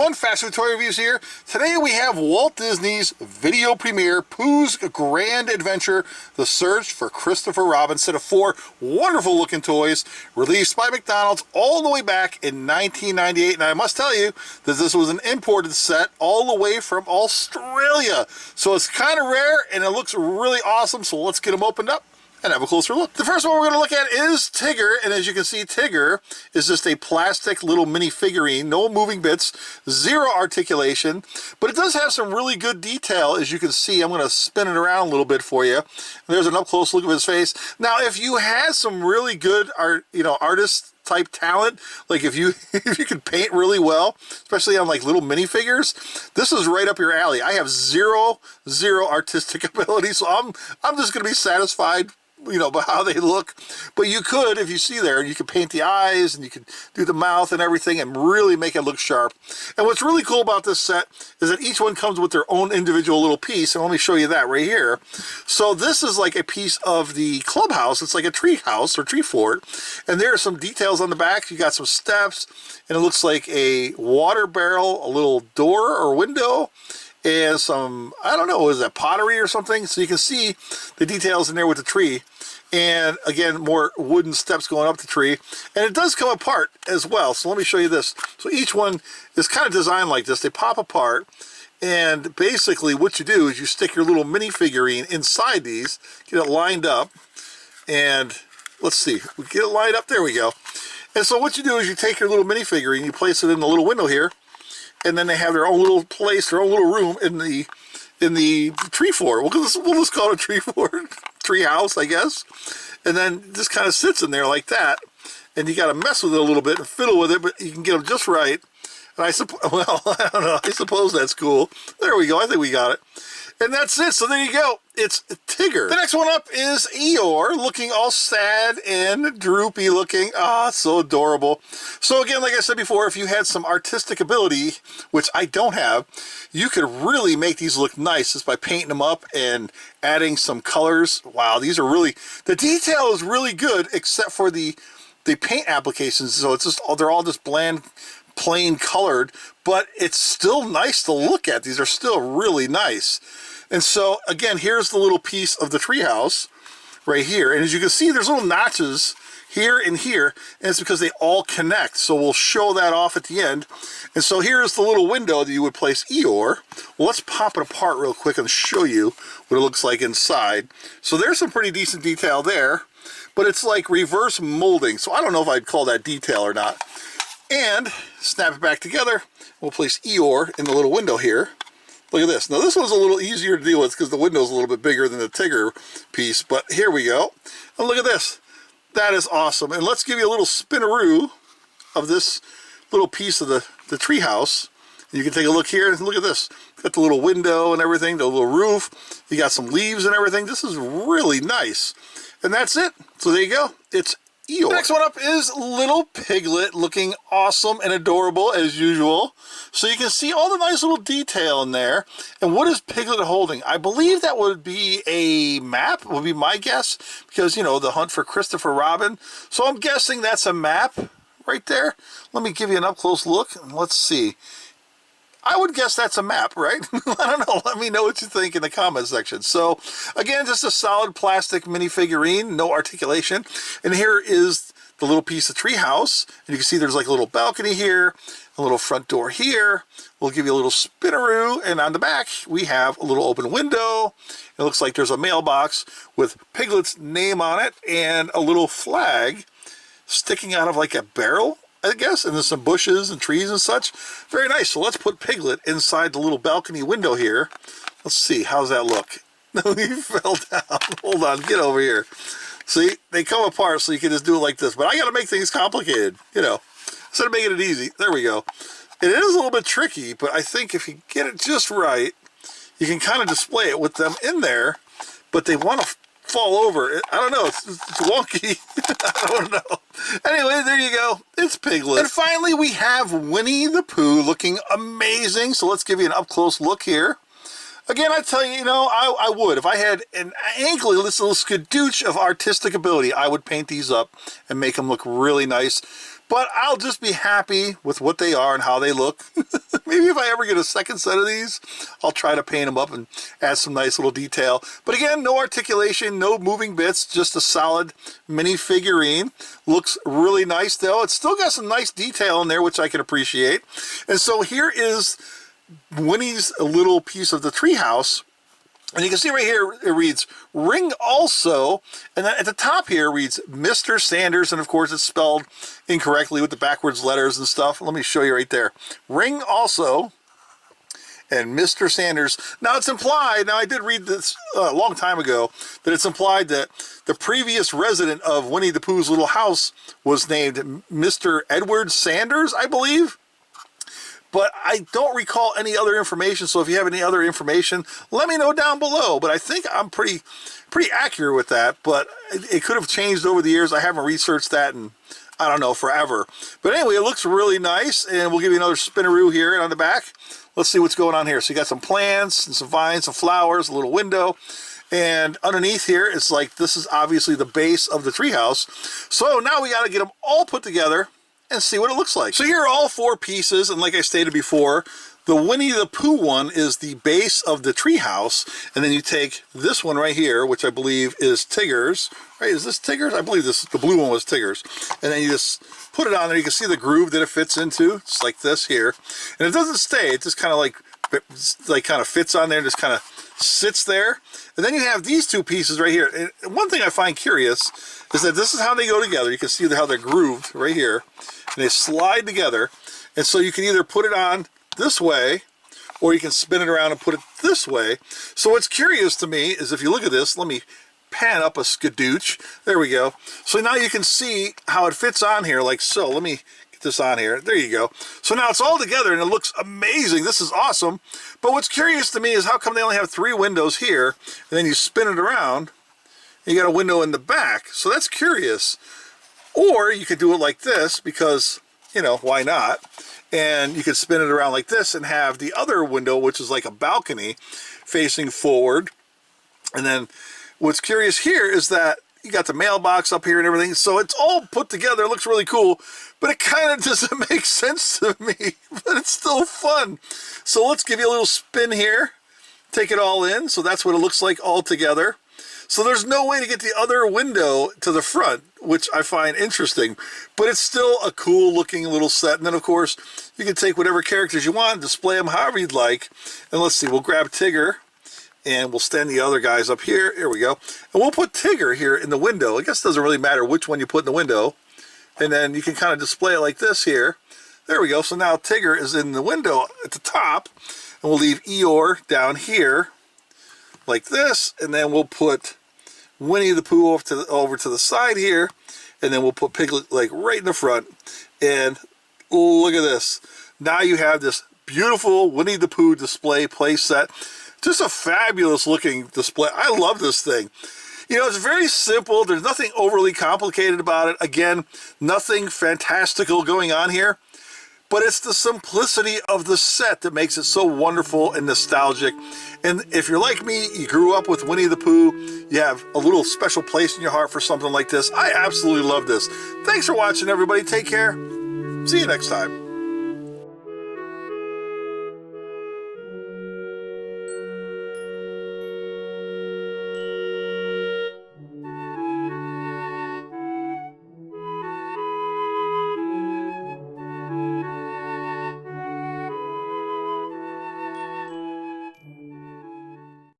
everyone, Fast Food Toy Reviews here. Today we have Walt Disney's video premiere, Pooh's Grand Adventure, The Search for Christopher Robin, set of 4 wonderful looking toys released by McDonald's all the way back in 1998. And I must tell you that this was an imported set all the way from Australia. So it's kind of rare and it looks really awesome. So let's get them opened up and have a closer look. The first one we're going to look at is Tigger, and as you can see, Tigger is just a plastic little mini figurine, no moving bits, zero articulation, but it does have some really good detail. As you can see, I'm going to spin it around a little bit for you. There's an up close look of his face. Now, if you had some really good artist type talent, like if you could paint really well, especially on like little minifigures, this is right up your alley. I have zero artistic ability, so I'm just going to be satisfied by how they look. But you could, if you see there, you could paint the eyes and you could do the mouth and everything and really make it look sharp. And what's really cool about this set is that each one comes with their own individual little piece, and let me show you that right here. So this is like a piece of the clubhouse. It's like a tree house or tree fort, and there are some details on the back. You got some steps, and it looks like a water barrel, a little door or window, and some, I don't know, is that pottery or something? So you can see the details in there with the tree. And again, more wooden steps going up the tree. And it does come apart as well. So let me show you this. So each one is kind of designed like this. They pop apart. And basically what you do is you stick your little mini figurine inside these, get it lined up. And let's see, we get it lined up. There we go. And so what you do is you take your little mini figurine, you place it in the little window here. And then they have their own little place, their own little room in the tree fort. We'll just call it a tree fort, tree house, I guess. And then just kind of sits in there like that. And you got to mess with it a little bit and fiddle with it, but you can get them just right. And I don't know. I suppose that's cool. There we go. I think we got it. And that's it. So there you go. It's Tigger. The next one up is Eeyore, looking all sad and droopy looking. Ah, so adorable. So again, like I said before, if you had some artistic ability, which I don't have, you could really make these look nice just by painting them up and adding some colors. Wow, these are really, the detail is really good except for the paint applications. So it's just, they're all just bland, plain colored, but it's still nice to look at. These are still really nice. And so again, here's the little piece of the treehouse right here. And as you can see, there's little notches here and here, and it's because they all connect. So we'll show that off at the end. And so here's the little window that you would place Eeyore. Well, let's pop it apart real quick and show you what it looks like inside. So there's some pretty decent detail there, but it's like reverse molding. So I don't know if I'd call that detail or not. And snap it back together. We'll place Eeyore in the little window here. Look at this. Now this one's a little easier to deal with because the window's a little bit bigger than the Tigger piece, but here we go. And look at this. That is awesome. And let's give you a little spinaroo of this little piece of the tree house. You can take a look here and look at this. Got the little window and everything, the little roof. You got some leaves and everything. This is really nice. And that's it. So there you go. It's Eeyore. Next one up is little Piglet, looking awesome and adorable as usual. So you can see all the nice little detail in there. And what is Piglet holding? I believe that would be a map, would be my guess, because, the hunt for Christopher Robin. So I'm guessing that's a map right there. Let me give you an up-close look, and let's see. I would guess that's a map, right? I don't know. Let me know what you think in the comment section. So, again, just a solid plastic minifigurine, no articulation. And here is the little piece of treehouse. And you can see there's like a little balcony here, a little front door here. We'll give you a little spinaroo. And on the back, we have a little open window. It looks like there's a mailbox with Piglet's name on it and a little flag sticking out of like a barrel, I guess, and there's some bushes and trees and such. Very nice. So let's put Piglet inside the little balcony window here. Let's see. How's that look? No, he fell down. Hold on. Get over here. See, they come apart so you can just do it like this. But I got to make things complicated, instead of making it easy. There we go. It is a little bit tricky, but I think if you get it just right, you can kind of display it with them in there, but they want to fall over. I don't know. It's wonky. I don't know. Anyway, there you go. It's Piglet. And finally, we have Winnie the Pooh looking amazing. So let's give you an up-close look here. Again, I tell you, I would. If I had an inkling, this little skadooch of artistic ability, I would paint these up and make them look really nice. but I'll just be happy with what they are and how they look. Maybe if I ever get a second set of these, I'll try to paint them up and add some nice little detail. But again, no articulation, no moving bits, just a solid mini figurine. Looks really nice though. It's still got some nice detail in there, which I can appreciate. And so here is Winnie's little piece of the treehouse. And you can see right here, it reads, ring also, and then at the top here reads Mr. Sanders, and of course it's spelled incorrectly with the backwards letters and stuff. Let me show you right there. Ring also, and Mr. Sanders. Now it's implied, now I did read this a long time ago, that it's implied that the previous resident of Winnie the Pooh's little house was named Mr. Edward Sanders, I believe. But I don't recall any other information, so if you have any other information, let me know down below. But I think I'm pretty accurate with that, but it could have changed over the years. I haven't researched that in, I don't know, forever. But anyway, it looks really nice, and we'll give you another spinaroo here on the back. Let's see what's going on here. So you got some plants and some vines, some flowers, a little window. And underneath here, it's like, this is obviously the base of the treehouse. So now we got to get them all put together and see what it looks like. So here are all 4 pieces, and like I stated before, the Winnie the Pooh one is the base of the treehouse, and then you take this one right here, which I believe is Tigger's. Right, is this Tigger's? I believe this, the blue one was Tigger's. And then you just put it on there. You can see the groove that it fits into. It's like this here. And it doesn't stay. It just kind of like kind of fits on there and just kind of sits there. And then you have these 2 pieces right here. And one thing I find curious is that this is how they go together. You can see how they're grooved right here. And they slide together. And so you can either put it on this way, or you can spin it around and put it this way. So what's curious to me is, if you look at this, let me pan up a skadooch. There we go. So now you can see how it fits on here like so. Let me get this on here. There you go. So now it's all together and it looks amazing. This is awesome. But what's curious to me is how come they only have 3 windows here, and then you spin it around and you got a window in the back. So that's curious. Or you could do it like this, because, you know, why not? And you could spin it around like this and have the other window, which is like a balcony, facing forward. And then what's curious here is that you got the mailbox up here and everything. So it's all put together. It looks really cool, but it kind of doesn't make sense to me, but it's still fun. So let's give you a little spin here. Take it all in. So that's what it looks like all together. So there's no way to get the other window to the front, which I find interesting, but it's still a cool looking little set. And then of course, you can take whatever characters you want, display them however you'd like. And let's see, we'll grab Tigger and we'll stand the other guys up here. Here we go. And we'll put Tigger here in the window. I guess it doesn't really matter which one you put in the window. And then you can kind of display it like this here. There we go. So now Tigger is in the window at the top, and we'll leave Eeyore down here like this. And then we'll put Winnie the Pooh over to the side here, and then we'll put Piglet like right in the front. And look at this. Now you have this beautiful Winnie the Pooh display play set. Just a fabulous looking display. I love this thing. You know, it's very simple. There's nothing overly complicated about it. Again, nothing fantastical going on here. But it's the simplicity of the set that makes it so wonderful and nostalgic. And if you're like me, you grew up with Winnie the Pooh, you have a little special place in your heart for something like this. I absolutely love this. Thanks for watching, everybody. Take care. See you next time.